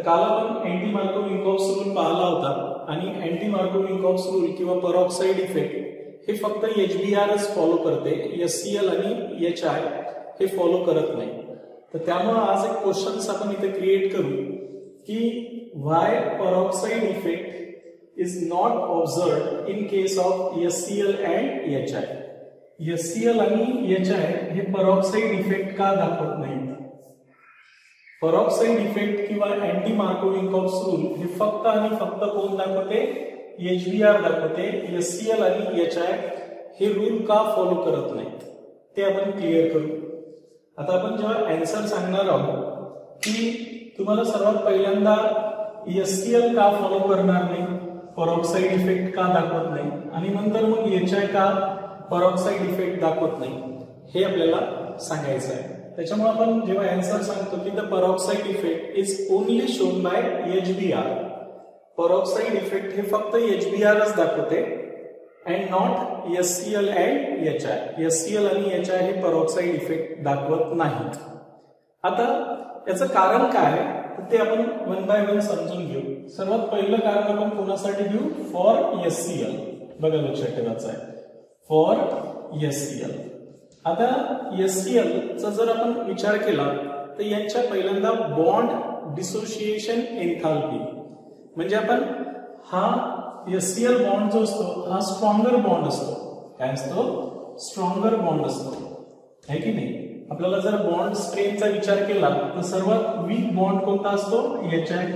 काल आपण anti Markovnikov's rule पाहिला होता आणि अँटी मार्कोव्ह-विकोव्हस रूल किंवा पेरॉक्साइड इफेक्ट हे फक्त HBrच फॉलो करते, HCl आणि HI हे फॉलो करत नाही. तर त्यामुळे आज एक क्वेश्चन्स आपण इथे क्रिएट करू की why peroxide effect is not observed in case of HCl and HI. HCl आणि HI हे पेरॉक्साइड इफेक्ट का दाखवत नाहीत? पेरॉक्साइड इफेक्ट किंवा अँटी मार्कोव्ह-विकोव्हस रूल हे फक्त आणि फक्त कोण दाखवते? HBr दाखवते. HCl आणि HI हे रूल का फॉलो करत नाहीत ते आपण क्लिअर करू. आता आपण जेव्हा आन्सर सांगणार आहोत की तुम्हाला सर्वात पहिल्यांदा HCl का फॉलो करणार नाही, पेरॉक्साइड इफेक्ट का दाखवत नाही, आणि नंतर मग HI का पेरॉक्साइड इफेक्ट दाखवत नाही हे आपल्याला सांगायचं आहे. त्याच्यामुळे आपण जेव्हा आन्सर सांगतो की the peroxide effect is only shown by HBr, peroxide effect हे फक्त HBrच दाखवते and not HCl and HI. HCl आणि HI हे पेरॉक्साइड इफेक्ट दाखवत नाहीत. आता याचं कारण काय ते आपण वन बाय वन समजून घेऊ. सर्वात पहिलं कारण आपण कोणासाठी घेऊ? For HCl. बघा लक्षात ठेवायचं आहे, फॉर HCl. आता HCl चा जर आपण विचार केला तर यांच्या पहिल्यांदा बॉन्ड डिसोसिएशन एन्थाल्पी, म्हणजे आपण हा HCl बॉन्ड जो असतो हा स्ट्रॉंगर बॉन्ड असतो. काय असतो? स्ट्रॉंगर बॉन्ड असतो, है की नाही? आपल्याला जर बॉन्ड स्ट्रेनचा विचार केला तर सर्वात वीक बॉन्ड कोणता असतो? HI.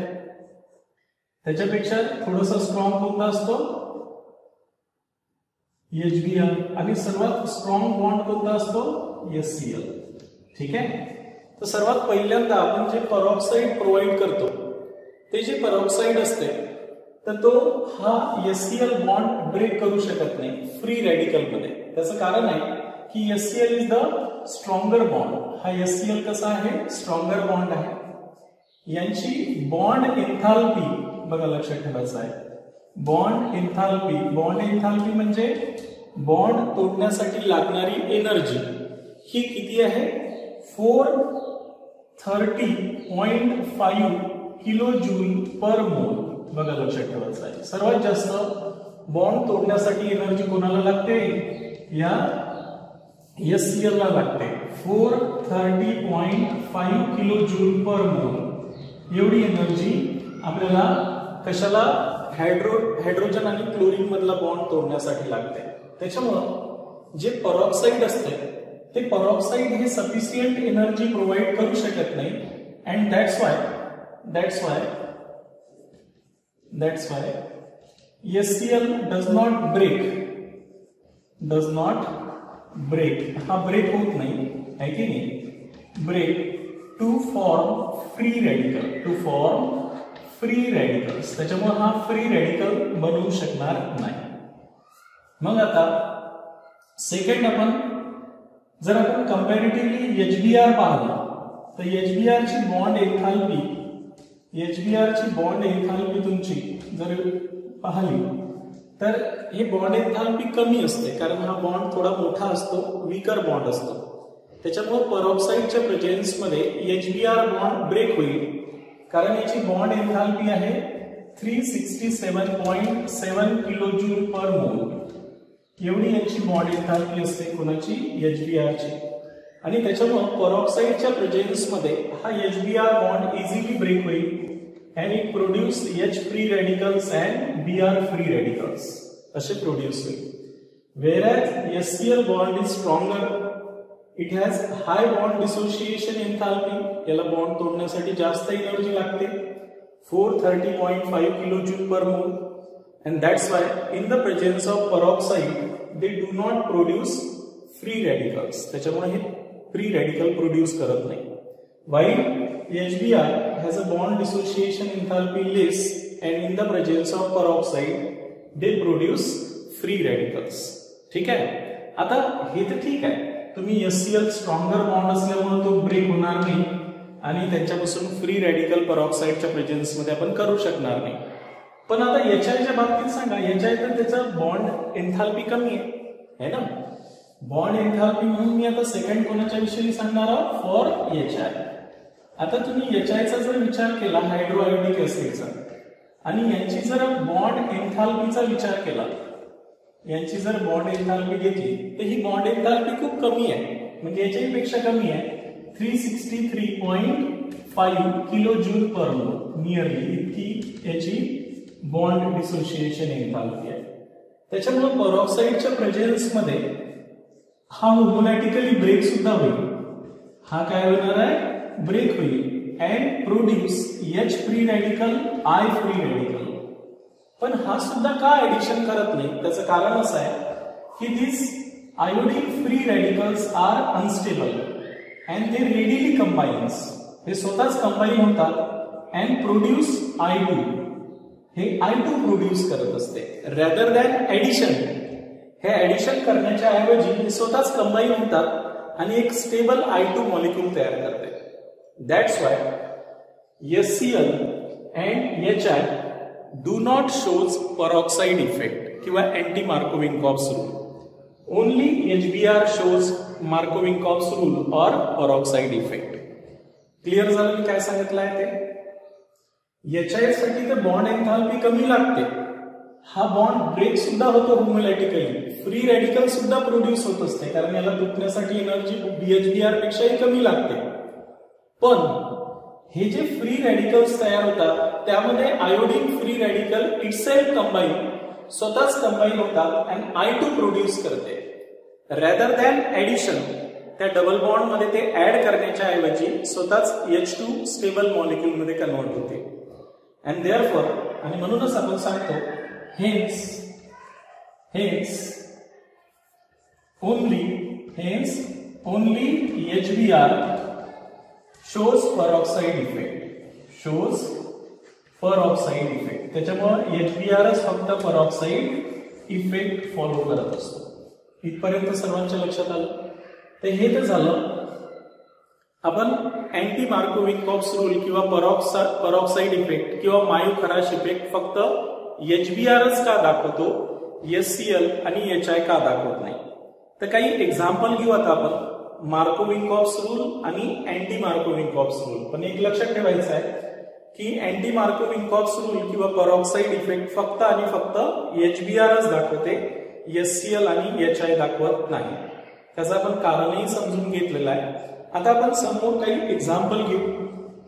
त्याच्यापेक्षा थोडंसं स्ट्रॉंग कोणता असतो? HBr. आणि सर्वात स्ट्रॉंग बॉन्ड कोणता असतो? HCl. ठीक आहे. तर सर्वात पहिल्यांदा आपण जे पेरॉक्साइड प्रोव्हाइड करतो ते जे पेरॉक्साइड असते तर तो हा HCl बॉन्ड ब्रेक करू शकत नाही फ्री रॅडिकल मध्ये. त्याचं कारण आहे की HCl is the stronger bond. हा HCl कसा आहे? स्ट्रॉंगर बॉन्ड आहे. यांची बॉन्ड एन्थाल्पी बघा लक्षात ठेवायचं आहे. बॉन्ड एन्थाल्पी म्हणजे बॉन्ड तोडण्यासाठी लागणारी एनर्जी ही किती आहे? 430.5 किलो जूल पर मोल. बघा लक्षात ठेवायचं आहे. सर्वात जास्त बॉन्ड तोडण्यासाठी एनर्जी कोणाला लागते? या HCl ला लागते. 430.5 किलो जूल पर मोल एवढी एनर्जी आपल्याला कशाला? हायड्रोजन आणि क्लोरीन मधला बॉन्ड तोडण्यासाठी लागते. त्याच्यामुळं जे पेरॉक्साइड असते ते पेरॉक्साइड हे सफिशियंट एनर्जी प्रोव्हाइड करू शकत नाही and that's why HCl does not break. हा ब्रेक होत नाही, है की नाही? Break to form free radicals. त्याच्यामुळे हा फ्री रॅडिकल बनवू शकणार नाही. मग आता सेकंड आपण जर आपण कंपॅरेटिव्हली HBr पाहिलं तर HBr ची बॉन्ड एन्थाल्पी तुमची जर पाहिली तर हे बॉन्ड एन्थाल्पी कमी असते कारण हा बॉन्ड थोडा मोठा असतो, वीकर बॉन्ड असतो. त्याच्यामुळे पेरॉक्साइडच्या प्रेझेन्स मध्ये HBr बॉन्ड ब्रेक होईल कारण याची बॉन्ड एन्थाल्पी आहे 367.7 किलो जूल पर मोल. एवढी यांची बॉन्ड एन्थाल्पी असते कोणाची? HBr ची. आणि त्याच्यामुळे पेरॉक्साइडच्या प्रेझेन्स मध्ये हा HBr बॉन्ड इझिली ब्रेक होईल and it produce H free radicals and Br free radicals असे प्रोड्यूस होईल. Whereas HCl bond is stronger, it has high bond dissociation enthalpy. याला बॉन्ड तोडण्यासाठी जास्त एनर्जी लागते 430.5 किलो जूल पर मोल and that's why in the presence of peroxide they do not produce free radicals. त्याच्यामुळे हे free radical produce करत नाही. While HBr has a bond dissociation enthalpy less and in the presence of peroxide they produce free radicals. ठीक आहे. आता हे तर ठीक आहे, तुम्ही HCl स्ट्रॉंगर बॉन्ड असल्यामुळे तो ब्रेक होणार नाही आणि त्यांच्यापासून फ्री रॅडिकल पेरॉक्साइडच्या प्रेझेन्स मध्ये आपण करू शकणार नाही. पण आता HIच्या बाबतीत सांगा, HI तर त्याचा बॉन्ड एन्थाल्पी कमी आहे ना. बॉन्ड एन्थाल्पी म्हणून मी आता सेकंड कोणाच्या विषयी सांगणार आहोत? For HI. आता तुम्ही HI जर विचार केला हायड्रोआयोडिक ऍसिडचा आणि यांची जर बॉन्ड एन्थाल्पीचा विचार केला, यांची जर बॉन्ड एन्थाल्पी घेतली तर ही बॉन्ड एन्थाल्पी खूप कमी आहे, म्हणजे याच्याही पेक्षा कमी आहे, 363.5 किलो जूल पर मोल नियरली इतकी याची बॉन्ड डिसोसिएशन एन्थाल्पी आहे. त्याच्यामुळे पेरॉक्साइडच्या प्रेझेन्स मध्ये हा होमोलॅटिकली ब्रेक सुद्धा होईल. हा काय होणार आहे, ब्रेक होईल and produce H free radical I free radical. पण हा सुद्धा का ऍडिशन करत नाही, त्याचं कारण असं आहे की this iodine free radicals are unstable and they readily combines. हे स्वतःच कंबाईन होतात अँड प्रोड्यूस I2. हे I2 प्रोड्यूस करत असते रॅदर दॅन ऍडिशन. हे ऍडिशन करण्याच्या ऐवजी हे स्वतःच कंबाईन होतात आणि एक स्टेबल I2 मॉलिक्यूल तयार करते. That's why HCl and HI do not shows peroxide effect किंवा anti Markovnikov's rule. Only HBr shows Markovnikov's rule और peroxide इफेक्ट. क्लिअर झालं मी काय सांगितलंय ते. HI साठी तर बॉन्ड एन्थाल्पी कमी लागते, हा बॉन्ड ब्रेक सुद्धा होतो होमोलॅटिकली, फ्री रॅडिकल सुद्धा प्रोड्यूस होत असते कारण याला तुटण्यासाठी एनर्जी BHBr पेक्षाही कमी लागते. पण हे जे फ्री रॅडिकल्स तयार होतात त्यामध्ये iodine free radical itself combine, स्वतःच कंबाईन होतात अँड I2 प्रोड्यूस करते रॅदर दॅन ऍडिशन. त्या डबल बॉन्ड मध्ये ते ऍड करण्याच्या ऐवजी स्वतःच H2 स्टेबल मॉलिक्यूल मध्ये कन्वर्ट होते. अँड देअरफॉर, आणि म्हणूनच आपण सांगतो hence only HBr shows peroxide effect. त्याच्यामुळे HBrच फक्त peroxide इफेक्ट फॉलो करत असतो. इथपर्यंत सर्वांच्या लक्षात आलं. तर हे तर झालं आपण अँटी मार्कोव्हिंकॉफ्स रूल किंवा peroxide इफेक्ट किंवा मायोखराश इफेक्ट फक्त HBrच का दाखवतो, HCl आणि HI का दाखवत नाही. तर काही एक्झाम्पल घेऊ आता आपण मार्कोव्हिंकॉफ्स रूल आणि अँटी मार्कोव्हिंकॉफ्स रूल. पण एक लक्षात ठेवायचं आहे की अँटी मार्कोव्हिंकॉफ्स रूल किंवा peroxide इफेक्ट फक्त आणि फक्त HBrच दाखवते, HCl आणि HI दाखवत नाही. त्याचं आपण कारणही समजून घेतलेलं आहे. आता आपण समोर काही एक्झाम्पल घेऊ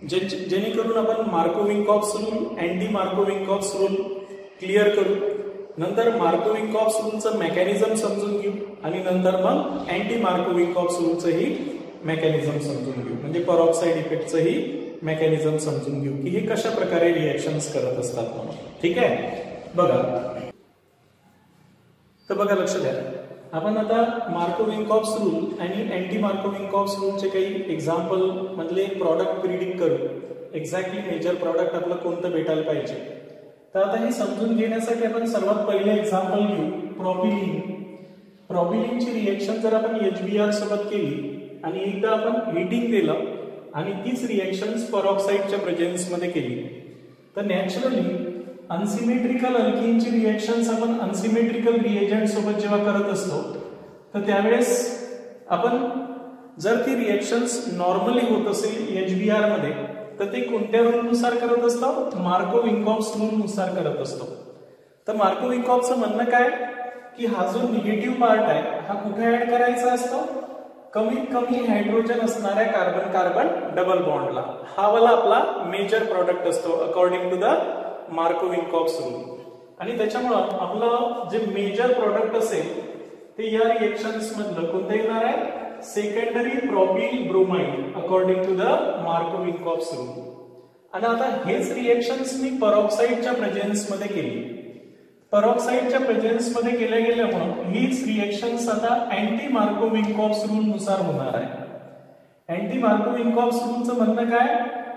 जेणेकरून आपण मार्कोव्हिंकॉफ्स rule, anti Markovnikov's rule clear करू. नंतर मार्कोव्हिंकॉफ्स रूलचं मेकॅनिझम समजून घेऊ आणि नंतर मग अँटी मार्कोव्हिंकॉफ्स रूलचंही मेकॅनिझम समजून घेऊ, म्हणजे peroxide इफेक्टचंही मेकॅनिझम समजून घेऊ की हे कशा प्रकारे रिएक्शन्स करत असतात म्हणून. ठीक आहे, बघा. तर बघा, लक्ष द्या. आपण आता मार्कोव्हिंकॉफ्स रूल आणि अँटी मार्कोव्हिंकॉफ्स रूलचे काही एक्झाम्पल मधले प्रॉडक्ट प्रिडिक्ट करू. एक्झॅक्टली मेजर प्रॉडक्ट आपलं कोणतं भेटायला पाहिजे. तर आता हे समजून घेण्यासाठी आपण सर्वात पहिले एक्झाम्पल घेऊ प्रोपिलीन. प्रोपिलीनची रिएक्शन जर आपण HBr सोबत केली आणि एकदा आपण हिटिंग दिलं आणि तीच रिएक्शन्स peroxideच्या प्रेझेन्स मध्ये केली तर नॅचरली अनसिमेट्रिकल अल्किनची रिएक्शन्स आपण अनसिमेट्रिकल रिएजंट सोबत जेव्हा करत असतो तर त्यावेळेस आपण जर ती रिएक्शन्स नॉर्मली होत असेल HBr मध्ये तर ते कोणत्या रूलनुसार करत असतो, मार्कोव्हिंकॉफ्स रूलनुसार करत असतो. तर मार्कोव्हिंकॉफ्सचं म्हणणं काय की हा जो निगेटिव्ह पार्ट आहे हा कुठे ऍड करायचा असतो, कमीत कमी हायड्रोजन असणाऱ्या कार्बन कार्बन डबल बॉन्डला. हा वाला आपला मेजर प्रॉडक्ट असतो according to the Markovnikov's rule. आणि त्याच्यामुळं आपलं जे मेजर प्रॉडक्ट असेल ते या रिएक्शन्स मधलं कोणतं येणार आहे, secondary propyl bromide according to the Markovnikov's rule. आणि आता हेच रिएक्शन्स मी peroxideच्या प्रेझेन्स मध्ये केली. peroxideच्या प्रेझेन्स मध्ये केल्या गेल्यामुळे हीच रिएक्शन्स आता अँटी मार्कोव्हिंकॉफ्स रूल नुसार होणार आहे. अँटी मार्कोव्हिंकॉफ्स रूलचं म्हणणं काय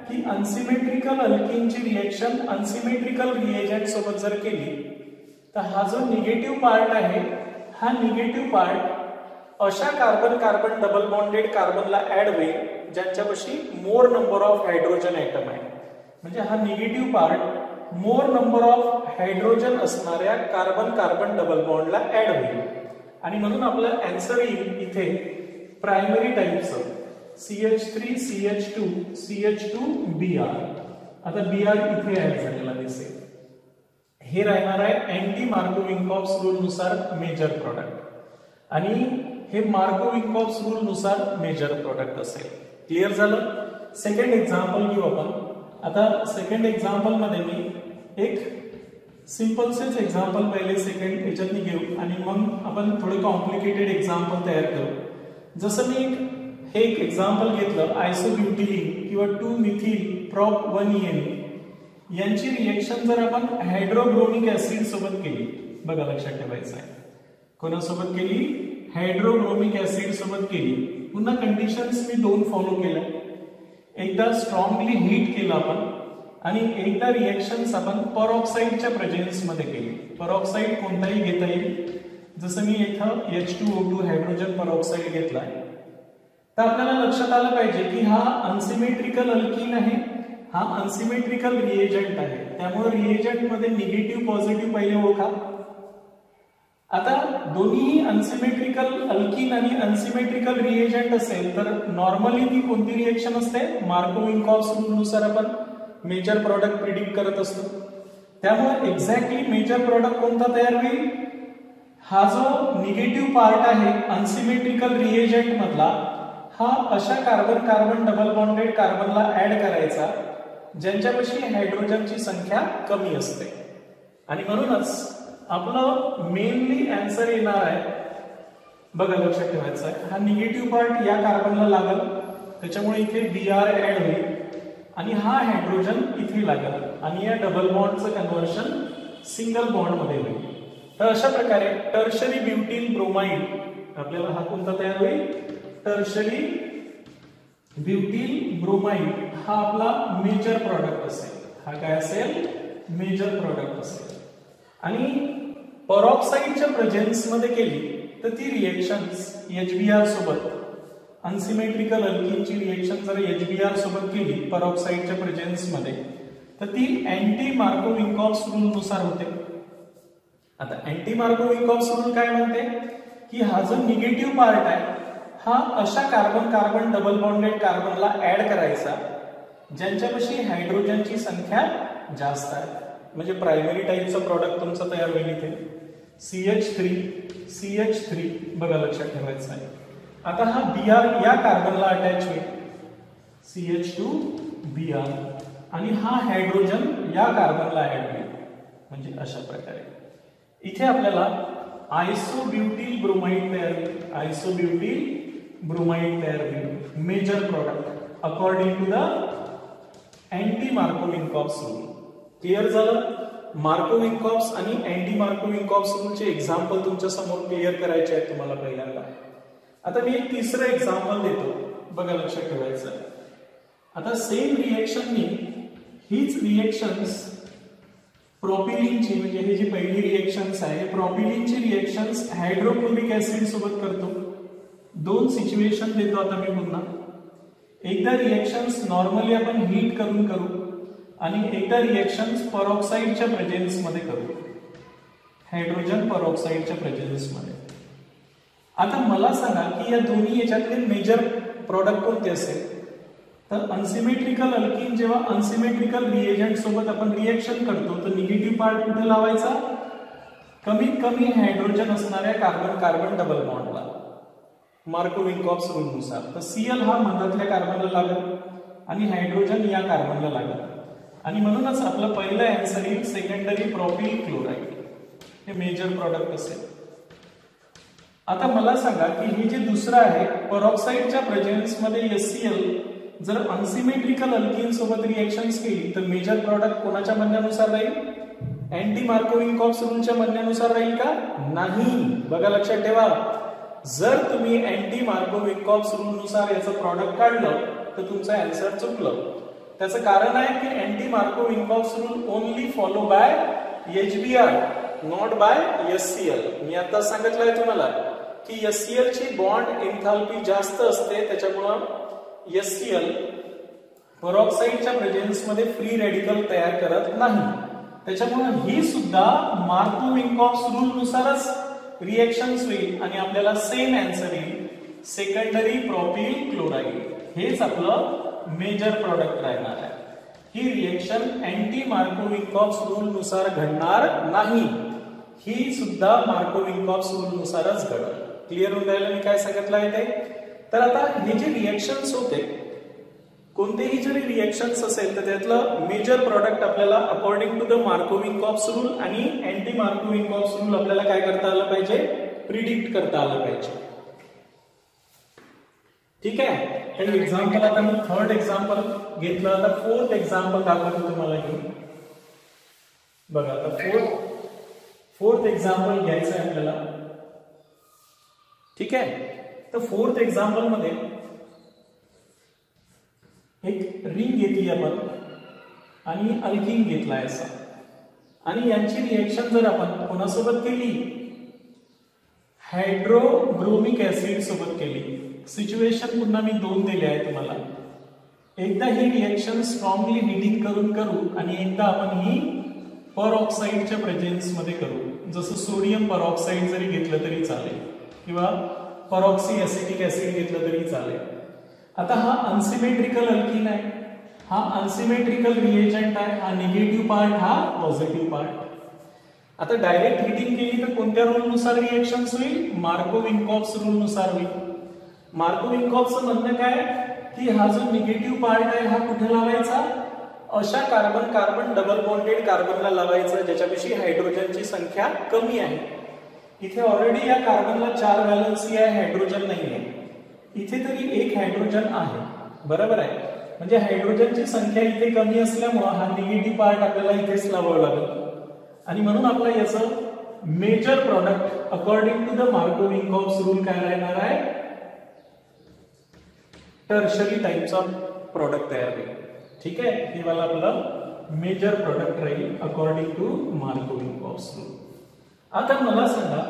की अनसिमेट्रिकल अल्किनची रिएक्शन अनसिमेट्रिकल रिएजंट सोबत जर केली तर हा जो निगेटिव्ह पार्ट आहे हा निगेटिव्ह पार्ट अशा कार्बन कार्बन डबल बॉन्डेड कार्बनला ऍड होईल ज्यांच्यापाशी more number of hydrogen atom आहे. म्हणजे हा negative part more number of hydrogen असणाऱ्या कार्बन कार्बन डबल बॉन्डला ऍड होईल. आणि म्हणून आपलं आन्सर येईल इथे प्रायमरी टाईपचं. CH3 CH2 CH2 Br. आता Br इथे ऍड झालेला दिसेल. हे राहणार आहे अँटी मार्कोविंकॉफ्स रूल नुसार मेजर प्रोडक्ट आणि हे मार्कोविंकॉफ्स रूल नुसार मेजर प्रोडक्ट असेल. क्लिअर झालं. सेकंड एक्झाम्पल घेऊ आपण. आता सेकंड एक्झाम्पल मध्ये मी एक सिंपलसेच एक्झाम्पल पहिले सेकंड याच्यात घेऊ आणि मग आपण थोडे कॉम्प्लिकेटेड एक्झाम्पल तयार करू. जसं मी हे एक एक्झाम्पल घेतलं, आयसोब्युटिलीन किंवा 2-मिथिल प्रॉप 1-EN यांची रिएक्शन जर आपण हायड्रोब्रोमिक ऍसिड सोबत केली, बघा लक्षात ठेवायचं आहे, कोणासोबत केली? हायड्रोब्रोमिक ऍसिड सोबत केली. पुन्हा कंडिशन्स मी 2 फॉलो केल्या. एकदा स्ट्रॉंगली हीट केलं आपण आणि एकदा रिएक्शन्स आपण परऑक्साईडच्या प्रेझेन्स मध्ये केली. परऑक्साईड कोणताही घेता येईल. जसं मी इथं H2O2 हायड्रोजन परऑक्साईड घेतलाय, तर आपल्याला लक्षात आलं पाहिजे की हा अनसिमेट्रिकल अल्कीन आहे, हा अनसिमेट्रिकल रिएजंट आहे. त्यामुळे रिएजंट मध्ये निगेटिव्ह पॉझिटिव्ह पहिले ओळखा. आता दोन्ही अनसिमेट्रिकल अल्कीन आणि अनसिमेट्रिकल रिएजंट असेल तर नॉर्मली ती कोणती रिएक्शन असते? मार्कोविंकॉफ्स रूल नुसार आपण मेजर प्रॉडक्ट प्रिडिक्ट करत असतो. त्यामुळे एक्झॅक्टली मेजर प्रॉडक्ट कोणता तयार होईल? हा जो निगेटिव्ह पार्ट आहे अनसिमेट्रिकल रिएजंट मधला, हा अशा कार्बन कार्बन डबल बॉन्डेड कार्बनला ऍड करायचा ज्यांच्यापाशी हायड्रोजनची संख्या कमी असते. आणि म्हणूनच आपलं मेनली आन्सर येणार आहे, बघा लक्षात ठेवायचं आहे, हा निगेटिव्ह पार्ट या कार्बनला लागल, त्याच्यामुळे इथे Br ऍड होईल आणि हा हायड्रोजन इथे लागेल आणि या डबल बॉन्डचं कन्व्हर्शन सिंगल बॉन्ड मध्ये होईल. तर अशा प्रकारे टर्शरी ब्युटील ब्रोमाइड आपल्याला हा कोणता तयार होईल? टर्शरी ब्युटील ब्रोमाइड हा आपला मेजर प्रॉडक्ट असेल. हा काय असेल? मेजर प्रॉडक्ट असेल. आणि परऑक्साईडच्या प्रेझेन्स मध्ये केली तर ती रिएक्शन्स HBr सोबत, अनसिमेट्रिकल अल्कीनची रिएक्शन जर HBr सोबत केली परऑक्साईडच्या प्रेझेन्स मध्ये तर ती अँटी मार्कोविंकॉफ्स रूल नुसार होते. आता अँटी मार्कोविंकॉफ्स रूल काय म्हणते की हा जो निगेटिव्ह पार्ट आहे हा अशा कार्बन कार्बन डबल बॉन्डेड कार्बनला ऍड करायचा ज्यांच्यापाशी हायड्रोजनची संख्या जास्त आहे. म्हणजे प्रायमरी टाईपचा प्रॉडक्ट तुमचा तयार होईल इथे CH3 बघा लक्षात ठेवायचं आहे. आता हा Br या कार्बनला अटॅच होईल CH2Br आणि हा हायड्रोजन या कार्बनला ऍड होईल. म्हणजे अशा प्रकारे इथे आपल्याला आयसोब्युटील ब्रोमाइड तयार होईल. आयसोब्युटील ब्रोमाइड तयार होईल major product according to the anti Markovnikov's rule. Clear झालं. मार्कोविंकॉफ्स आणि अँटी मार्कोविंकॉफ्स रूलचे एक्झाम्पल तुमच्या समोर क्लिअर करायचे आहेत तुम्हाला पहिल्यांदा. आता मी एक तिसरं एक्झाम्पल देतो, बघा लक्षात ठेवायचं. आता सेम रिएक्शननी हीच रिएक्शन्स प्रोपिलिनची, म्हणजे ही जी पहिली रिएक्शन्स आहे प्रोपिलिनची रिएक्शन्स हायड्रोक्लोरिक ऍसिड सोबत करतो. 2 सिच्युएशन देतो आता मी पुन्हा. एकदा रिएक्शन्स नॉर्मली आपण हीट करून करू आणि एकदा रिएक्शन्स परऑक्साईडच्या प्रेझेन्स मध्ये करू, हायड्रोजन परऑक्साईडच्या प्रेझेन्स मध्ये. आता मला सांगा की या दोन्ही याच्यातले मेजर प्रॉडक्ट कोणते असेल? तर अनसिमेट्रिकल अल्कीन जेव्हा अनसिमेट्रिकल रिएजंट सोबत आपण रिएक्शन करतो तर निगेटिव्ह पार्ट कुठे लावायचा? कमीत कमी हायड्रोजन असणाऱ्या कार्बन कार्बन डबल बॉन्डला मार्कोविंकॉफ्स रूल नुसार. तर Cl हा मधातल्या कार्बनला लागेल आणि हायड्रोजन या कार्बनला लागेल आणि म्हणूनच आपलं पहिलं आन्सर येईल सेकंडरी प्रोपिल क्लोराइड. हे मेजर प्रॉडक्ट असेल. आता मला सांगा की हे जे दुसरं आहे परऑक्साईडच्या प्रेझेन्स मध्ये HCl जर अनसिमेट्रिकल अल्कीन सोबत रिएक्शन्स केली तर मेजर प्रॉडक्ट कोणाच्या म्हणण्यानुसार राहील? अँटी मार्कोविंकॉफ्स रूलच्या म्हणण्यानुसार राहील का? नाही. बघा लक्षात ठेवा, जर तुम्ही अँटी मार्कोविंकॉफ्स रूल नुसार याचं प्रॉडक्ट काढलं तर तुमचं आन्सर चुकलं. त्याचं कारण आहे की anti Markovnikov's rule only follow by HBr not by HCl. मी आता सांगितलंय तुम्हाला की HCl ची बॉन्ड एन्थाल्पी जास्त असते, त्याच्यामुळं HCl परऑक्साईडच्या प्रेझेन्स मध्ये फ्री रॅडिकल तयार करत नाही. त्याच्यामुळे ही सुद्धा मार्कोविंकॉफ्स रूल नुसारच रिएक्शन्स होईल आणि आपल्याला सेम आन्सर येईल सेकंडरी प्रोपिल क्लोराइड. हेच आपलं मेजर प्रोडक्ट राहणार आहे. ही रिएक्शन अँटी मार्कोव्हिंकॉफ्स रूल नुसार घडणार नाही, ही सुद्धा मार्कोव्हिंकॉफ्स रूल नुसारच घडेल. क्लिअर होऊन राहिलं मी काय सांगितलं आहे ते. तर आता हे जे रिएक्शन्स होते, कोणतेही जरी रिएक्शन्स असेल तर त्यातलं मेजर प्रॉडक्ट आपल्याला according to the Markovnikov's rule आणि अँटी मार्कोव्हिंकॉफ्स रूल आपल्याला काय करता आलं पाहिजे, प्रिडिक्ट करता आलं पाहिजे. ठीक आहे. आणि एक्झाम्पल आता मी थर्ड एक्झाम्पल घेतलं, आता फोर्थ एक्झाम्पल दाखवतो तुम्हाला घेऊन. बघा आता फोर्थ एक्झाम्पल घ्यायचं आहे आपल्याला. ठीक आहे. तर फोर्थ एक्झाम्पल मध्ये एक रिंग घेतली आपण आणि अल्कीन घेतलाय असा, आणि यांची रिएक्शन जर आपण कोणासोबत केली, हायड्रोब्रोमिक ऍसिड सोबत केली. सिच्युएशन पुन्हा मी दोन दिले आहे तुम्हाला. एकदा ही रिएक्शन स्ट्रॉंगली हिटिंग करू आणि एकदा आपण ही परऑक्साईडच्या प्रेझेन्स मध्ये करू. जसं सोडियम परऑक्साईड जरी घेतलं तरी चालेल किंवा परऑक्सी एसिटिक ऍसिड घेतलं तरी चालेल. आता हा अनसिमेट्रिकल अल्कीन आहे, हा अनसिमेट्रिकल रिएजंट आहे, हा निगेटिव्ह पार्ट, हा पॉझिटिव्ह पार्ट. आता डायरेक्ट हिटिंग केली तर कोणत्या रूल नुसार रिएक्शन्स होईल, मार्कोव्हिंकॉफ्स रूल नुसार होईल. मार्कोव्हिंकॉफ्सचं म्हणणं काय की हा जो निगेटिव्ह पार्ट आहे हा कुठे लावायचा, अशा कार्बन कार्बन डबल बॉन्डेड कार्बनला लावायचा ज्याच्यापेक्षा हायड्रोजनची संख्या कमी आहे. इथे ऑलरेडी या कार्बनला 4 व्हॅलन्सी आहे, हायड्रोजन नाही आहे. इथे तरी एक हायड्रोजन आहे, बरोबर आहे. म्हणजे हायड्रोजनची संख्या इथे कमी असल्यामुळे हा निगेटिव्ह पार्ट आपल्याला इथेच लावावा लागेल. आणि म्हणून आपला याचं major product according to the Markovnikov's rule काय राहणार आहे, टर्शरी टाइप्स ऑफ प्रोडक्ट तयार होईल. ठीक आहे. हे वाला आपलं मेजर प्रोडक्ट राहील अकॉर्डिंग टू मार्कोव्हिंकॉफ्स रूल. आता मला सांगा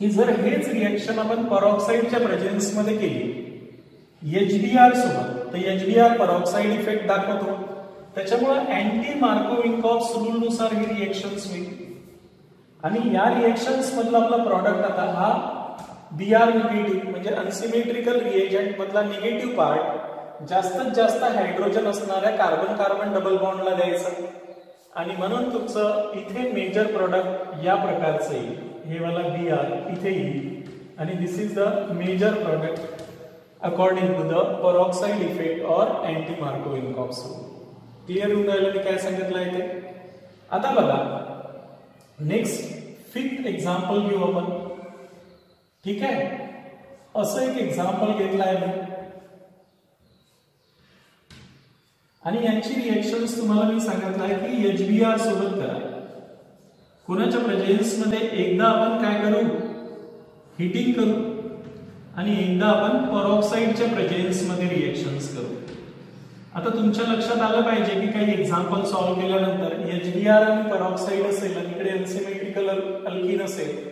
की जर हेच रिएक्शन आपण परऑक्साईडच्या प्रेझेन्स मध्ये केली HBr सोबत, तर HBr परऑक्साईड इफेक्ट दाखवतो, त्याच्यामुळे अँटी मार्कोव्हिंकॉफ्स रूल नुसार ही रिएक्शन्स होईल. आणि या रिएक्शन्स मधला आपला प्रॉडक्ट आता हा Br निगेटिव्ह म्हणजे अनसिमेट्रिकल रिएजंट मधला निगेटिव्ह पार्ट जास्तीत जास्त हायड्रोजन असणाऱ्या कार्बन कार्बन डबल बॉन्डला द्यायचा. आणि म्हणून तुमचं इथे मेजर प्रॉडक्ट या प्रकारचं येईल. हे वाला Br इथे येईल आणि this is the major product according to the peroxide effect और अँटी मार्कोव्हिंकॉफ्स रूल. क्लिअर होऊन राहिलं मी काय सांगितलं आहे ते. आता बघा नेक्स्ट फिफ्थ एक्झाम्पल घेऊ आपण. ठीक आहे. असं एक एक्झाम्पल घेतलं आहे मी आणि यांची रिएक्शन्स तुम्हाला मी सांगितलं आहे की HBr सोबत करा. कोणाच्या प्रेझेन्स मध्ये एकदा आपण काय करू, हिटिंग करू आणि एकदा आपण परऑक्साईडच्या प्रेझेन्स मध्ये रिएक्शन्स करू. आता तुमच्या लक्षात आलं पाहिजे की काही एक्झाम्पल सॉल्व्ह केल्यानंतर HBr आणि परऑक्साईड असेल आणि इकडे अनसिमेट्रिकल अल्कीन असेल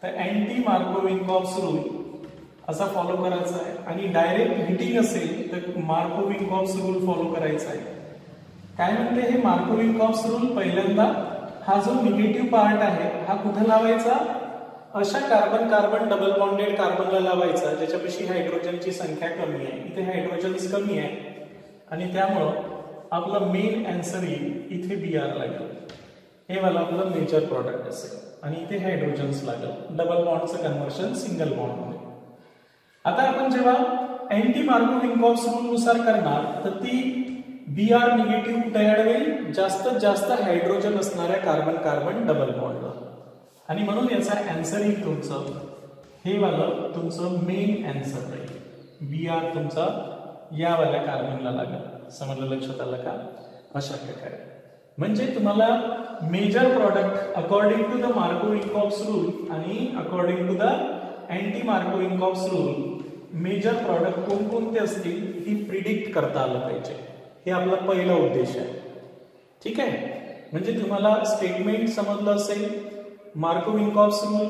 तर अँटी मार्कोव्हिंकॉफ्स रूल असा फॉलो करायचा आहे. आणि डायरेक्ट हिटिंग असेल तर मार्कोव्हिंकॉफ्स रूल फॉलो करायचा आहे. काय म्हणते हे मार्कोव्हिंकॉफ्स रूल, पहिल्यांदा हा जो निगेटिव्ह पार्ट आहे हा कुठे लावायचा, अशा कार्बन कार्बन डबल बॉन्डेड कार्बनला लावायचा ज्याच्यापेक्षा हायड्रोजनची संख्या कमी आहे. इथे हायड्रोजन्स कमी आहे आणि त्यामुळं आपलं मेन आन्सर येईल इथे Br लागेल. हे वाला आपलं मेजर प्रॉडक्ट असेल आणि इथे हायड्रोजन्स लागेल. डबल बॉन्डचं कन्व्हर्शन सिंगल बॉन्ड मध्ये. आता आपण जेव्हा अँटी मार्कोव्हिंकॉफ्स रूल नुसार करणार तर ती Br निगेटिव्ह कुठे ऍड होईल, जास्तीत जास्त हायड्रोजन असणाऱ्या कार्बन कार्बन डबल बॉन्डला. आणि म्हणून याचा आन्सर येईल तुमचं हे वालं तुमचं मेन आन्सर राहील. Br तुमचा या वाल्या कार्बनला लागेल. समजलं, लक्षात आलं का. अशा प्रकारे म्हणजे तुम्हाला major product according to the Markovnikov's rule आणि according to the anti Markovnikov's rule major product कोणकोणते असतील ही प्रिडिक्ट करता आलं पाहिजे. हे आपला पहिला उद्देश आहे. ठीक आहे. म्हणजे तुम्हाला स्टेटमेंट समजलं असेल, मार्कोव्हिंकॉफ्स रूल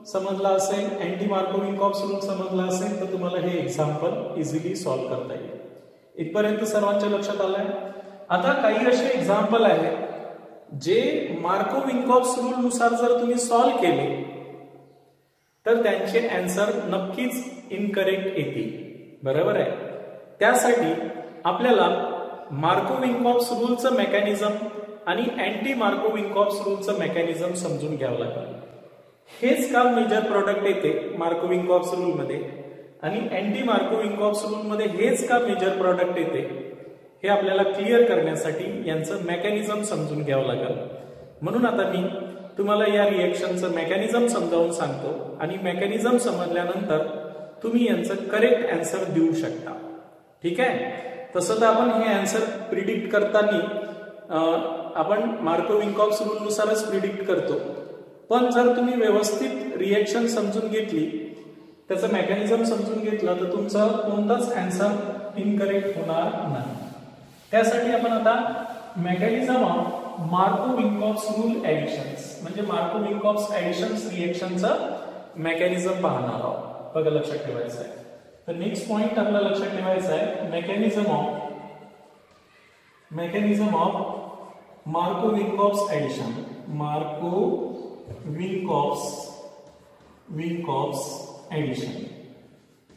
समजला असेल, अँटी मार्कोव्हिंकॉफ्स रूल समजला असेल तर तुम्हाला हे एक्झाम्पल इझिली सॉल्व्ह करता येईल. इथपर्यंत सर्वांच्या लक्षात आलंय. आता काही असे एक्झाम्पल आहेत जे मार्कोव्हिंकॉफ्स रूल नुसार जर तुम्ही सॉल्व्ह केले तर त्यांचे आन्सर नक्कीच इनकरेक्ट येतील. बरोबर आहे. त्यासाठी आपल्याला मार्कोव्हिंकॉफ्स रूलचं मेकॅनिझम आणि अँटी मार्कोव्हिंकॉफ्स रूलचं मेकॅनिझम समजून घ्यावं लागेल. हेच काम मेजर प्रॉडक्ट येते मार्कोव्हिंकॉफ्स रूलमध्ये आणि अँटी मार्कोव्हिंकॉफ्स रूलमध्ये हेच काम मेजर प्रॉडक्ट येते. हे आपल्याला क्लिअर करण्यासाठी यांचं मेकॅनिझम समजून घ्यावं लागेल. म्हणून आता मी तुम्हाला या रिएक्शनचं मेकॅनिझम समजावून सांगतो आणि मेकॅनिझम समजल्यानंतर तुम्ही यांचं करेक्ट आन्सर देऊ शकता. ठीक आहे. तसं तर आपण हे आन्सर प्रिडिक्ट करताना आपण मार्कोव्हिंकॉफ्स रूल नुसारच प्रिडिक्ट करतो. पण जर तुम्ही व्यवस्थित रिएक्शन समजून घेतली, त्याचं मेकॅनिझम समजून घेतलं, तर तुमचा कोणताच आन्सर इनकरेक्ट होणार नाही. त्यासाठी आपण आता मेकॅनिझम ऑफ मार्कोव्हिंकॉफ्स रूल ऍडिशन्स म्हणजे मार्कोव्हिंकॉफ्स ऍडिशन्स रिएक्शनचं मेकॅनिझम पाहणार आहोत. बघा, लक्षात ठेवायचं आहे. तर नेक्स्ट पॉइंट आपला लक्षात ठेवायचा आहे mechanism of Markovnikov's addition. Markovnikov's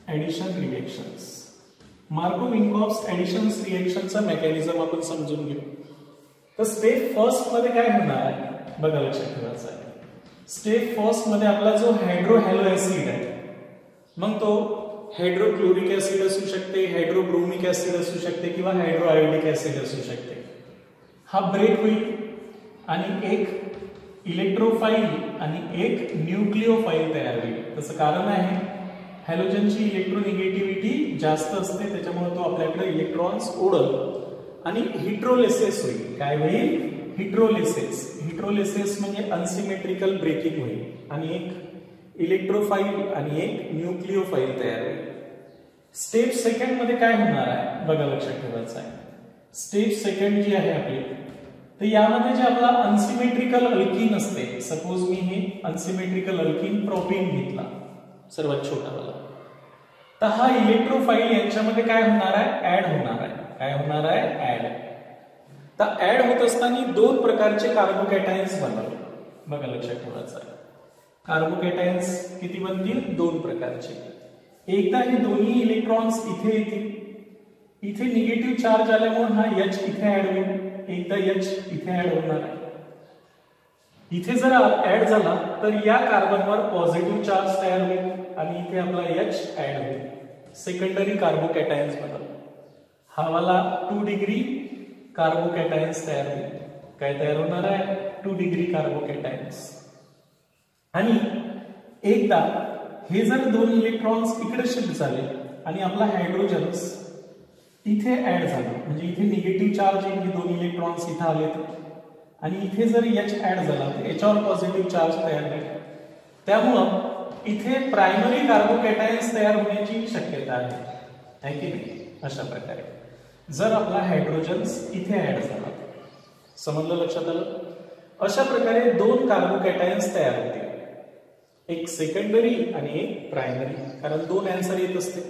addition reactions. Markovnikov's additions रिएक्शनचा मेकॅनिझम आपण समजून घेऊ. तर स्टेप फर्स्ट मध्ये काय होणार आहे बघा, लक्षात ठेवायचं आहे. स्टेप फर्स्ट मध्ये आपला जो हायड्रोहॅलो ऍसिड आहे, मग तो हायड्रोक्लोरिक ऍसिड असू शकते, हायड्रोब्रोमिक ऍसिड असू शकते किंवा हायड्रोआयोडिक ऍसिड असू शकते. हा ब्रेक होईल आणि एक इलेक्ट्रोफाईल आणि एक न्यूक्लिओफाईल तयार होईल. त्याचं कारण आहे हॅलोजनची इलेक्ट्रोनिगेटिव्हिटी जास्त असते, त्याच्यामुळे तो आपल्याकडे इलेक्ट्रॉन्स ओढल आणि हिड्रोलिसिस होईल. काय होईल? हिड्रोलिसिस म्हणजे अनसिमेट्रिकल ब्रेकिंग होईल आणि एक इलेक्ट्रोफाईल आणि एक न्यूक्लिओफाईल तयार होईल. स्टेप सेकंड मध्ये काय होणार आहे बघा, लक्षात ठेवायचं आहे. स्टेप सेकंड जी आहे आपली, तर यामध्ये जे आपला अनसिमेट्रिकल अल्कीन असते, सपोज मी हे अनसिमेट्रिकल अल्कीन प्रोपीन घेतला सर्वात छोटावाला, तर हा इलेक्ट्रोफाईल यांच्यामध्ये काय होणार आहे? ऍड होणार आहे. काय होणार आहे? ऍड. तर ऍड होत असताना दोन प्रकारचे कार्बोकॅटायन्स बनवले. बघा, लक्षात ठेवायचं आहे. कार्बोकॅटायन्स किती बनतील? दोन प्रकारचे. एकदा हे दोन्ही इलेक्ट्रॉन्स इथे येतील, इथे निगेटिव्ह चार्ज आल्यामुळे हा H इथे ऍड होईल, एकदा H इथे ऍड होणार आहे. इथे जर ऍड झाला तर या कार्बनवर पॉझिटिव्ह चार्ज तयार होईल आणि इथे आपला H ऍड होईल. सेकंडरी कार्बोकॅटायन्स बनवला. हा वाला 2 डिग्री कार्बोकॅटायन्स तयार होईल. काय तयार होणार आहे? 2 डिग्री कार्बोकॅटायन्स. आणि एकदा हे जर दोन इलेक्ट्रॉन्स इकडे शिफ्ट झाले आणि आपला हायड्रोजन्स इथे ऍड झाला, म्हणजे इथे निगेटिव्ह चार्ज हे दोन इलेक्ट्रॉन्स इथे आले आणि इथे जर H ऍड झाला तर याच्यावर पॉझिटिव्ह चार्ज तयार होईल. त्यामुळं इथे प्रायमरी कार्बोकॅटायन्स तयार होण्याची शक्यता आहे की नाही? अशा प्रकारे जर आपला हायड्रोजन्स इथे ऍड झाला, समजलं? लक्षात आलं? अशा प्रकारे दोन कार्बोकॅटायन्स तयार होते, एक सेकंडरी आणि एक प्रायमरी, कारण दोन आन्सर येत असते.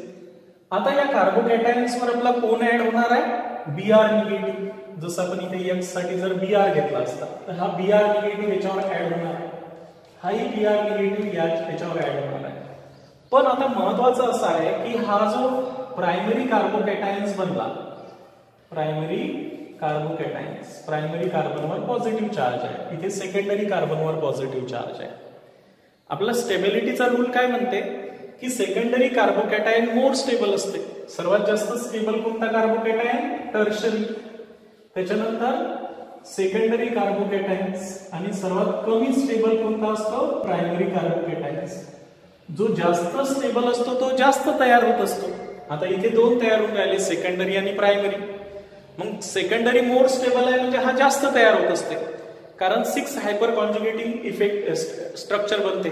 आता या कार्बोकॅटायन्स वर आपला कोण ऍड होणार आहे? Br negative. जसं आपण इथे X साठी जर Br घेतला असता तर हा Br निगेटिव्ह याच्यावर ऍड होणार आहे, हाही Br निगेटिव्ह याच्यावर ऍड होणार आहे. पण आता महत्वाचं असं आहे की हा जो प्रायमरी कार्बोकॅटायन्स बनला, प्रायमरी कार्बनवर पॉझिटिव्ह चार्ज आहे, इथे सेकंडरी कार्बनवर पॉझिटिव्ह चार्ज आहे. आपला स्टेबिलिटीचा रूल काय म्हणते की सेकंडरी कार्बोकॅटायन मोर स्टेबल असते. सर्वात जास्त स्टेबल कोणता कार्बोकॅटायन? टर्शरी. त्याच्यानंतर सेकंडरी कार्बोकॅटायन्स आणि सर्वात कमी स्टेबल कोणता असतो? प्रायमरी कार्बोकॅटायन्स. जो जास्त स्टेबल असतो तो जास्त तयार होत असतो. आता इथे दोन तयार होऊन राहिले, सेकंडरी आणि प्रायमरी. मग सेकंडरी मोर स्टेबल आहे म्हणजे हा जास्त तयार होत असते, कारण 6 हायपर कॉन्जुगेटिंग इफेक्ट स्ट्रक्चर बनते.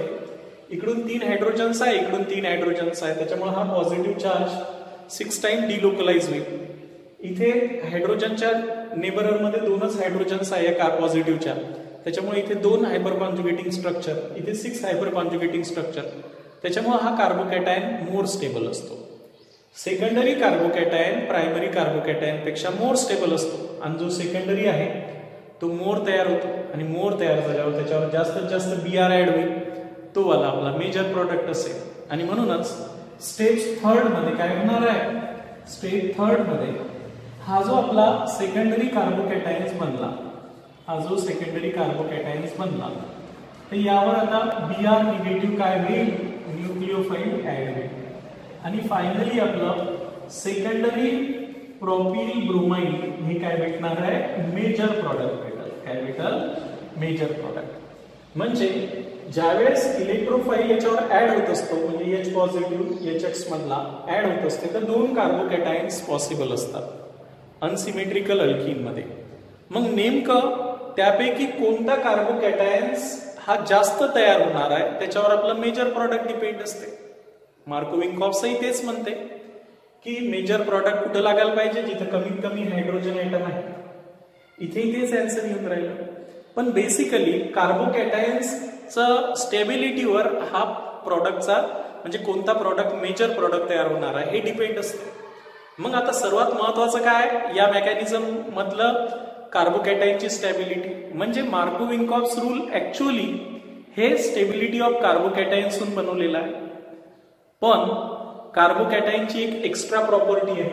इकडून 3 हायड्रोजन्स आहे, इकडून 3 हायड्रोजन्स आहे, त्याच्यामुळे हा पॉझिटिव्ह चार्ज 6 टाइम डिलोकलाइज होईल. इथे हायड्रोजनच्या नेबरमध्ये 2च हायड्रोजन्स आहे पॉझिटिव्ह चार्ज, त्याच्यामुळे इथे 2 हायपर कॉन्जुगेटिंग स्ट्रक्चर, इथे 6 हायपर कॉन्जुगेटिंग स्ट्रक्चर, त्याच्यामुळे हा कार्बोकॅटायन मोर स्टेबल असतो. सेकंडरी कार्बोकॅटायन प्रायमरी कार्बोकॅटायन पेक्षा मोर स्टेबल असतो आणि जो सेकंडरी आहे तो मोर तयार होतो आणि मोर तयार झाल्यावर त्याच्यावर जास्तीत जास्त Br ऍड होईल, तो वाला आपला मेजर प्रॉडक्ट असेल. आणि म्हणूनच स्टेप थर्ड मध्ये काय होणार आहे? स्टेप थर्ड मध्ये हा जो आपला सेकंडरी कार्बोकॅटायन्स बनला, तर यावर आता Br निगेटिव्ह काय होईल, न्यूक्लिओफाइल ऍड होईल आणि फायनली आपलं सेकंडरी प्रोपिल ब्रोमाइड हे काय भेटणार आहे, मेजर प्रॉडक्ट भेटेल. काय भेटेल, मेजर प्रॉडक्ट. म्हणजे ज्यावेळेस इलेक्ट्रोफाइल याच्यावर ऍड होत असतो, म्हणजे H पॉझिटिव्ह HX मधला ऍड होत असते, तर दोन कार्बोकॅटायन्स पॉसिबल असतात अनसिमेट्रिकल अल्कीन मध्ये. मग नेमकं त्यापैकी कोणता कार्बोकॅटायन्स हा जास्त तयार होणार आहे त्याच्यावर आपलं मेजर प्रॉडक्ट डिपेंड असते. मार्कोविंकॉफ्सही तेच म्हणते की मेजर प्रॉडक्ट कुठं लागायला पाहिजे, जिथे कमीत कमी हायड्रोजन ऍटम आहे. इथेही तेच आन्सर येऊन राहिलं. पण बेसिकली कार्बोकॅटायन्सचं स्टेबिलिटीवर हा प्रॉडक्टचा म्हणजे कोणता प्रॉडक्ट मेजर प्रॉडक्ट तयार होणार आहे हे डिपेंड असते. मग आता सर्वात महत्वाचं काय या मेकॅनिझम मधलं, कार्बोकॅटायनची स्टॅबिलिटी. म्हणजे मार्कोविंकॉफ्स रूल ऍक्च्युअली हे स्टेबिलिटी ऑफ कार्बोकॅटायन्सहून बनवलेलं आहे. पण कार्बोकॅटायनची एक एक्स्ट्रा प्रॉपर्टी आहे.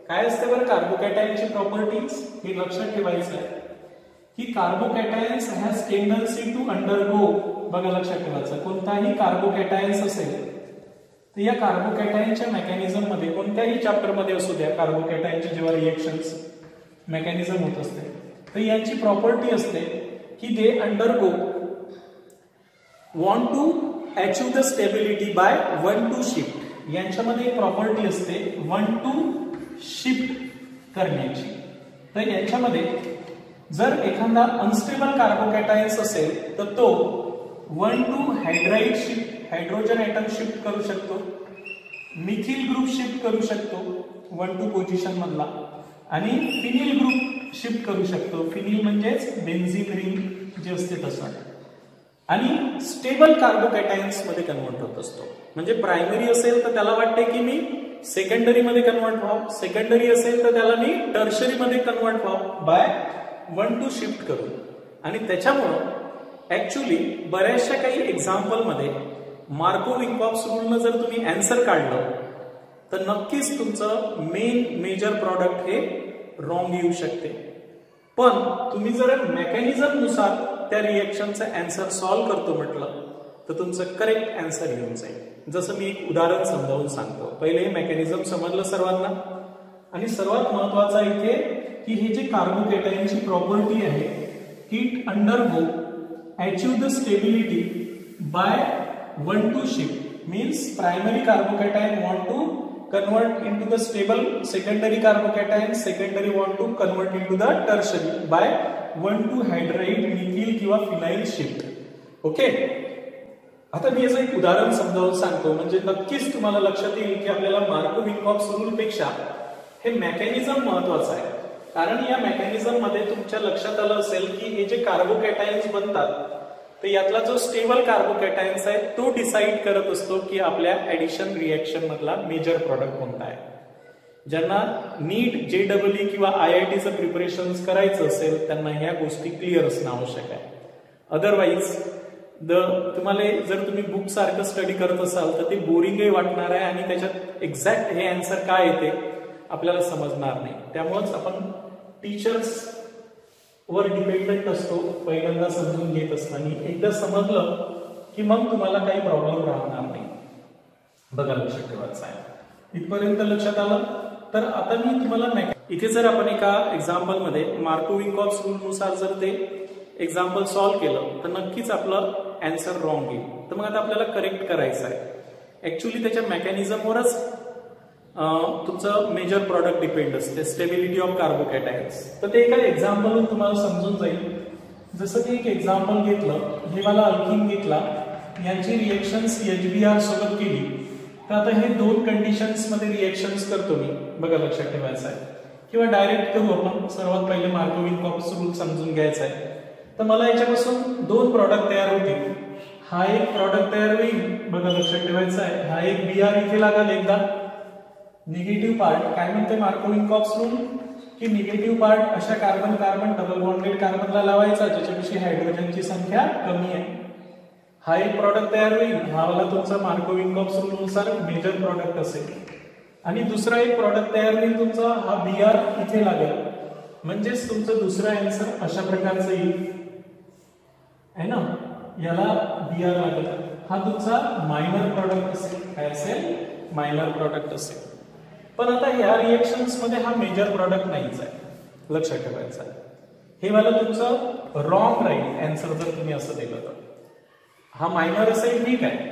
काय असते बरं कार्बोकॅटायनची प्रॉपर्टीज, हे लक्षात ठेवायचं आहे की कार्बोकॅटायन्स हॅज टेंडन्सी टू अंडरगो. बघा लक्षात ठेवायचं, कोणताही कार्बोकॅटायन्स असेल तर या कार्बोकॅटायनच्या मेकॅनिझम मध्ये कोणत्याही चॅप्टर मध्ये असू द्या, कार्बोकॅटायनचे जेव्हा रिएक्शन्स मेकॅनिझम होत असते तर यांची प्रॉपर्टी असते की they undergo want to achieve the stability by 1 to shift. यांच्यामध्ये एक प्रॉपर्टी असते 1 to शिफ्ट करण्याची. तर यांच्यामध्ये जर एखादा अनस्टेबल कार्बोकॅटायन्स असेल तर तो 1 to hydride shift, hydrogen atom shift करू शकतो, मिथिल ग्रुप शिफ्ट करू शकतो 1 to पोझिशन मधला, आणि फिनिल ग्रुप शिफ्ट करू शकतो. फिनिल म्हणजेच बेन्झीन रिंग जे असते तसं. आणि स्टेबल कार्बोकॅटायन्स मध्ये कन्वर्ट होत असतो. म्हणजे प्रायमरी असेल तर त्याला वाटते की मी सेकंडरी मध्ये कन्वर्ट व्हावं, सेकंडरी असेल तर त्याला मी टर्शरी मध्ये कन्वर्ट व्हावं बाय 1 to शिफ्ट करून. आणि त्याच्यामुळं ऍक्च्युअली बऱ्याचशा काही एक्झाम्पल मध्ये मार्कोविंकॉफ्स रूलनं जर तुम्ही आन्सर काढलं तर नक्कीच तुमचं मेजर प्रॉडक्ट हे रॉंग येऊ शकते. पण तुम्ही जर मेकॅनिझम नुसार त्या रिएक्शनचा आन्सर सॉल्व्ह करतो म्हटलं तर तुमचं करेक्ट आन्सर येऊन जाईल. जसं मी एक उदाहरण समजावून सांगतो. पहिले हे मेकॅनिझम समजलं सर्वांना. आणि सर्वात महत्वाचा इथे की हे जे कार्बोकॅटायनची प्रॉपर्टी आहे, it undergo achieve the stability by 1 to shift. Means primary carbocation want to convert into the stable secondary carbocation, secondary want to convert into the tertiary by 1 to hydride methyl किंवा phenyl shift. Okay, आता मी याचं एक उदाहरण समजावून सांगतो म्हणजे नक्कीच तुम्हाला लक्षात येईल की आपल्याला मार्कोविंकॉफ्स रूल पेक्षा हे मेकॅनिझम महत्वाचं आहे. कारण या मेकॅनिझम मध्ये तुमच्या लक्षात आलं असेल की हे जे कार्बोकॅटायन्स बनतात तर यातला जो स्टेबल कार्बोकॅटायन्स आहे तो डिसाइड करत असतो की आपल्या ऍडिशन रिएक्शन मधला मेजर प्रॉडक्ट कोणता आहे. ज्यांना नीट JEE किंवा IITचं प्रिपरेशन करायचं असेल त्यांना ह्या गोष्टी क्लिअर असणं आवश्यक आहे. अदरवाईज तुम्हाला जर तुम्ही बुक सारखं स्टडी करत असाल तर ते बोरिंगही वाटणार आहे आणि त्याच्यात एक्झॅक्ट हे आन्सर काय येते आपल्याला समजणार नाही. त्यामुळेच आपण टीचर्स वर डिपेंडंट असतो पहिल्यांदा समजून घेत असताना. एकदा समजलं की मग तुम्हाला काही प्रॉब्लेम राहणार नाही. बघा लक्षात ठेवायचं आहे. इथपर्यंत लक्षात आलं. तर आता मी तुम्हाला इथे जर आपण एका एक्झाम्पल मध्ये मार्कोविंकॉफ्स रूल नुसार जर ते एक्झाम्पल सॉल्व्ह केलं तर नक्कीच आपलं आन्सर रॉंग येईल. तर मग आता आपल्याला करेक्ट करायचं आहे. ऍक्च्युअली त्याच्या मेकॅनिझमवरच तुमचं मेजर प्रॉडक्ट डिपेंड असते, स्टेबिलिटी ऑफ कार्बोकॅटायन्स. तर ते एका एक्झाम्पलवरून तुम्हाला समजून जाईल. जसं की एक एक्झाम्पल घेतलं, हे मला अल्कीन घेतला, यांची रिएक्शन्स HBr सोबत केली तर आता हे दोन कंडिशन्स मध्ये रिएक्शन्स करतो मी. बघा लक्षात ठेवायचं आहे. किंवा डायरेक्ट करू आपण. सर्वात पहिले मार्कोविंकॉफ्स रूल समजून घ्यायचा आहे. तर मला याच्यापासून दोन प्रॉडक्ट तयार होतील. हा एक प्रॉडक्ट तयार होईल. बघा लक्षात ठेवायचं आहे. हा एक Br इथे लागेल एकदा. निगेटिव्ह पार्ट काय म्हणते मार्कोविंकॉफ्स रूल की निगेटिव्ह पार्ट अशा कार्बन कार्बन डबल बॉन्डेड कार्बनला लावायचा ज्याच्यापेक्षा हायड्रोजनची संख्या कमी आहे. हा एक प्रॉडक्ट तयार होईल. हा वाला तुमचा मार्कोविंकॉफ्स रूल नुसार मेजर प्रॉडक्ट असेल. आणि दुसरा एक प्रॉडक्ट तयार होईल तुमचा, हा Br इथे लागेल, म्हणजेच तुमचं दुसरं आन्सर अशा प्रकारचं येईल आहे ना, याला Br लागेल. हा तुमचा मायनर प्रॉडक्ट असेल. काय असेल? मायनर प्रॉडक्ट असेल. पण आता ह्या रिएक्शन्स मध्ये हा मेजर प्रॉडक्ट नाहीच आहे, लक्षात ठेवायचं आहे. हे मला तुमचं रॉंग राहील आन्सर जर तुम्ही असं दिलं तर. हा मायनर असेल ठीक आहे,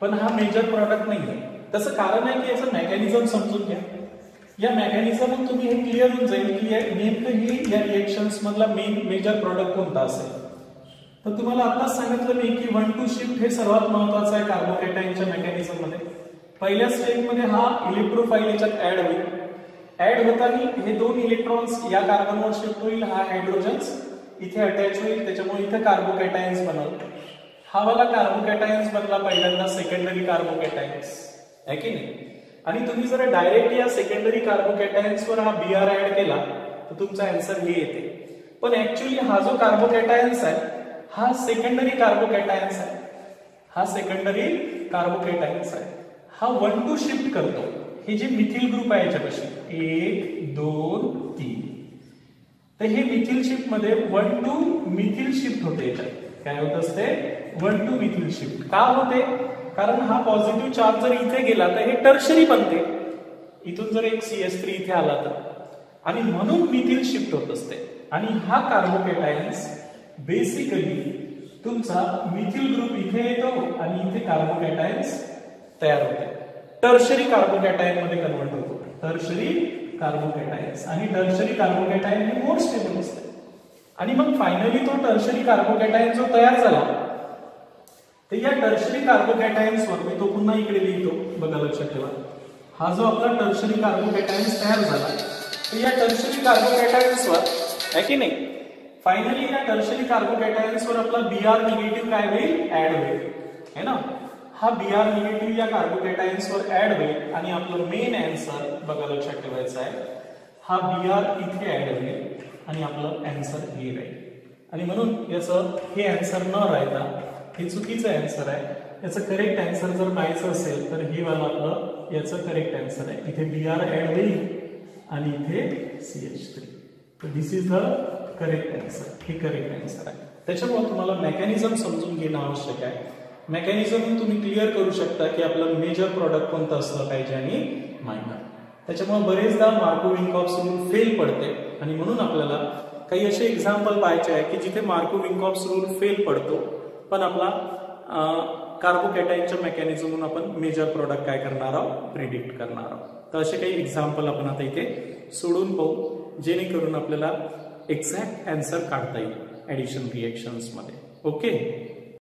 पण हा मेजर प्रॉडक्ट नाही आहे. त्याचं कारण आहे की याचं मेकॅनिझम समजून घ्या. या मेकॅनिझम तुम्ही हे क्लिअर होऊन जाईल की नेमकं ही या रिएक्शन्स मधला मेजर प्रॉडक्ट कोणता असेल. तर तुम्हाला आताच सांगितलं मी की 1-2 शिफ्ट हे सर्वात महत्वाचं आहे कार्बोकॅटायनच्या मेकॅनिझम मध्ये. पहिल्या स्टेपमध्ये हा इलेक्ट्रोफाइल याच्यात ऍड होईल. ऍड होताना हे 2 इलेक्ट्रॉन्स या कार्बनवर शिफ्ट होईल, हा हायड्रोजन्स इथे अटॅच होईल, त्याच्यामुळे इथे कार्बोकॅटायन्स बनल. हा वाला कार्बोकॅटायन्स बनला पहिल्यांदा सेकंडरी कार्बोकॅटायन्स, है की नाही. आणि तुम्ही जर डायरेक्ट या सेकंडरी कार्बोकॅटायन्स वर हा Br ऍड केला तर तुमचा आन्सर हे येते. पण ऍक्च्युअली हा जो कार्बोकॅटायन्स आहे हा सेकंडरी कार्बोकॅटायन्स आहे. हा सेकंडरी कार्बोकॅटायन्स आहे. हा 1-2 शिफ्ट करतो. हे जे मिथिल ग्रुप आहे याच्यापाशी 1, 2, 3, तर हे मिथिल शिफ्ट मध्ये 1-2 मिथिल शिफ्ट होते. याच्यात काय होत असते? 1-2 मिथिल शिफ्ट. का होते? कारण हा पॉझिटिव्ह चार्ज जर इथे गेला तर हे टर्शरी बनते. इथून जर एक CH3 इथे आला तर, आणि म्हणून मिथिल शिफ्ट होत असते. आणि हा कार्बोकॅटायन्स बेसिकली तुमचा मिथिल ग्रुप इथे येतो आणि इथे कार्बोकॅटायन्स तयार होते. टर्शरी कार्बोकॅटायन मध्ये कन्वर्ट होतो. टर्शरी कार्बोकॅटायन्स. आणि टर्शरी कार्बोकॅटायन हे मोर स्टेबल असते. आणि मग फायनली तो टर्शरी कार्बोकॅटायन जो तयार झाला तर या टर्शरी कार्बोकॅटायन्स वर मी तो पुन्हा इकडे लिहितो, बघा लक्षात ठेवा. हा जो आपला टर्शरी कार्बोकॅटायन्स तयार झाला तर या टर्शरी कार्बोकॅटायन्स वर आहे की नाही, फायनली या टर्शरी कार्बोकॅटायन्स वर आपला Br निगेटिव्ह काय होईल? ऍड होईल, है ना. हा Br निगेटिव्ह या कार्बोकॅटायन्स वर ऍड होईल आणि आपलं मेन आन्सर बघा लक्षात ठेवायचं आहे, हा Br इथे ऍड होईल आणि आपलं आन्सर हे राहील. आणि म्हणून याचं हे आन्सर न राहता हे चुकीचं आन्सर आहे. याचं करेक्ट आन्सर जर पाहायचं असेल तर हे वाला आपलं याचं करेक्ट आन्सर आहे. इथे Br ऍड होईल आणि इथे CH3. तर दिस इज द करेक्ट आन्सर. हे करेक्ट आन्सर आहे. त्याच्यामुळे तुम्हाला मेकॅनिझम समजून घेणं आवश्यक आहे. मेकॅनिझम तुम्ही क्लिअर करू शकता की आपलं मेजर प्रॉडक्ट कोणतं असलं पाहिजे आणि मायनर. त्याच्यामुळे बरेचदा मार्कोव्हिंकॉफ्स रूल फेल पडते आणि म्हणून आपल्याला काही असे एक्झाम्पल पाहायचे आहे की जिथे मार्कोव्हिंकॉफ्स रूल फेल पडतो पण आपला कार्बोकॅटायनच्या मेकॅनिझमून आपण मेजर प्रॉडक्ट काय करणार आहोत? प्रिडिक्ट करणार आहोत. तर असे काही एक्झाम्पल आपण आता इथे सोडून पाहू जेणेकरून आपल्याला एक्झॅक्ट आन्सर काढता येईल ऍडिशन रिएक्शन्स मध्ये. ओके.